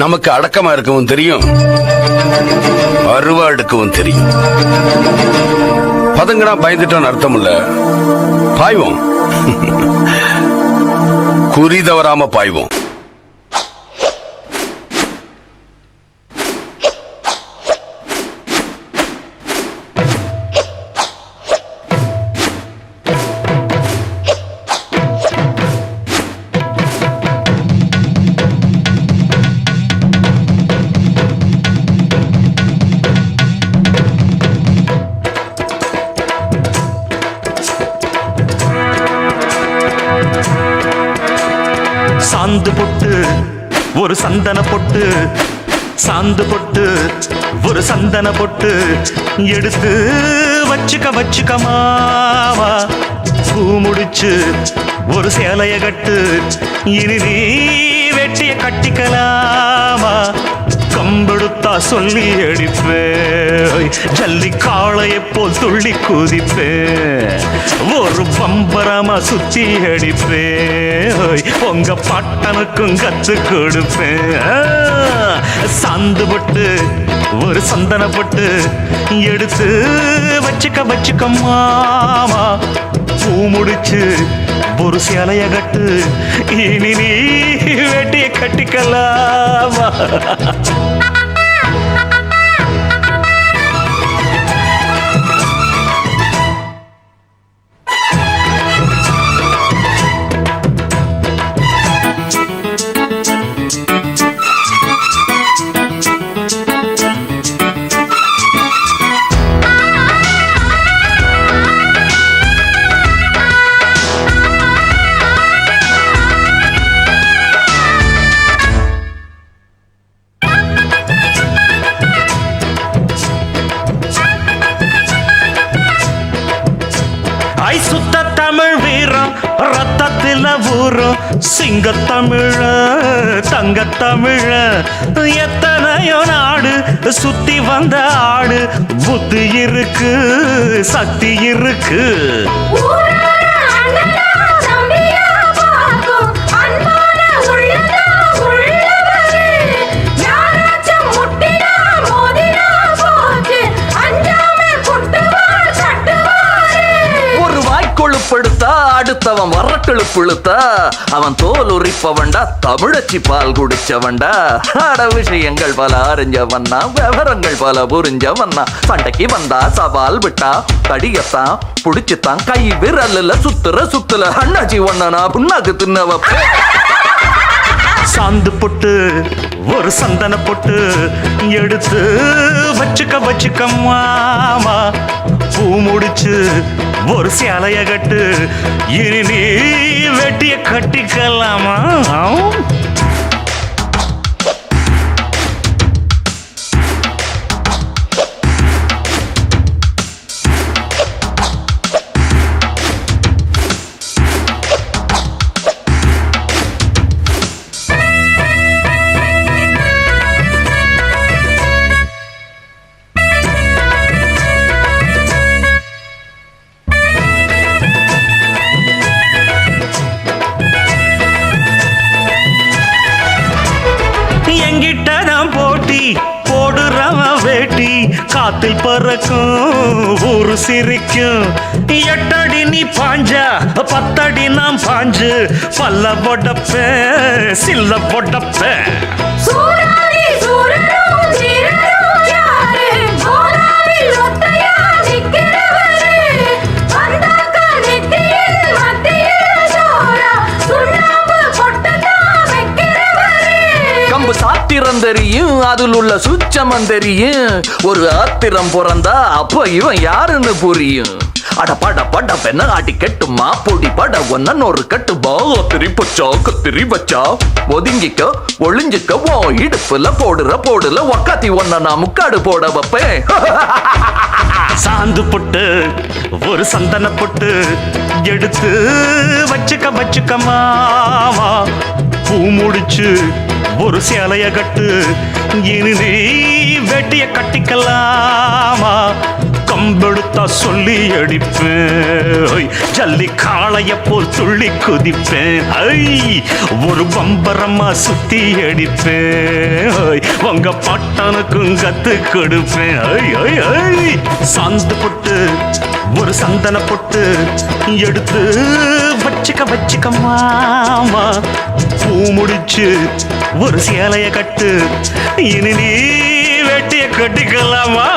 நமக்கு அடக்கமா இருக்கவும் தெரியும், அருவா எடுக்கவும் தெரியும். பதுங்கடா பயந்துட்டோன்னு அர்த்தம் இல்ல, பாய்வோம். குறி தவறாம பாய்வோம். சாந்து பொட்டு ஒரு சந்தன பொட்டு, சாந்து பொட்டு ஒரு சந்தன பொட்டு எடுத்து வச்சுக்க மாவா. பூ முடிச்சு ஒரு சேலைய கட்டு, இனி நீ வெட்டிய கட்டிக்கலாமா. கம்பெடுத்தா சொல்லி அடிப்பேன், ஜல்லி காளைய போல் துள்ளி குதிப்பேன், ஒரு பம்பரமா சுத்தி அடிப்பேன், உங்க பாட்டனுக்கும் கத்து கொடுப்பேன். சாந்து பொட்டு ஒரு சந்தன பொட்டு எடுத்து வச்சுக்க மாமா. பூ முடிச்சு ஒரு சேலைய கட்டு, இனி நீ வெட்டிய கட்டிக்கலாமா. சுத்த தமிழ் வீரம் ரத்தத்தில ஊரும், சிங்க தமிழ தங்க தமிழ, எத்தனையோ நாடு சுத்தி வந்த ஆடு, புத்தி இருக்கு சக்தி இருக்கு. கொழுப்படுத்தா அடுத்தவன் வரட்டெழு புழுத்தா, அவன் தோல் உரிப்பவன்டா, தமிழச்சி பால் குடிச்சவன்டா. அட விஷயங்கள் பல அறிஞ்சவன்னா, விவரங்கள் பல புரிஞ்சவன்னா, சண்டைக்கு வந்தா சவால் விட்டா கடியத்தான் புடிச்சுத்தான், கை விரல்ல சுத்துல அண்ணாச்சி ஒன்னா புண்ணாக்கு தின்னவ. சாந்து பொட்டு ஒரு சந்தன பொட்டு எடுத்து வச்சுக்க மாமா. பூ முடிச்சு ஒரு சேலைய கட்டு, இனி நீ வெட்டிய கட்டிக்கலாமா. எங்கிட்டதான் போட்டி போடுறவ வேட்டி, காத்தில் பறக்கும் ஊரு சிரிக்கும். 8 அடி நீ பாஞ்சா 10 அடி நாம் பாஞ்சு, பல்ல பொடப்பேன் சில்ல பொடப்பேன். சாத்திரம் தெரியும், அதில் உள்ள சுச்சமம் தெரியும், ஒரு ஆத்திரம் பிறந்தா அப்ப இவன் யாருன்னு புரியும். அட பட பட பெண்ண ஆட்டி கெட்டுமா, பொடி பட ஒன்ன ஒரு கட்டு பா, திரிப்பச்சா கத்திரி வச்சா, ஒதுங்கிக்க ஒளிஞ்சிக்க ஓ இடுப்புல போடுல ஒக்காத்தி ஒன்ன நான் முக்காடு போட வைப்பேன். சாந்து பொட்டு ஒரு சந்தன பொட்டு எடுத்து வச்சுக்க மாமா. பூ முடிச்சு ஒரு சேலைய கட்டு, இனி நீ வெட்டிய கட்டிக்கலாமா. வம்பெடுத்தா சொல்லி அடிப்பேன் ஜல்லி காளைய போல் துள்ளி குதிப்பேன் ஒரு பம்பரமா சுத்தி அடிப்பேன் உங்க பட்டனுக்கும் கத்து கொடுப்பேன் சாந்து பொட்டு ஒரு சந்தன பொட்டு எடுத்து வச்சுக்க மாமா பூ முடிச்சு ஒரு சேலைய கட்டு இனி நீ வெட்டிய கட்டிக்கலாமா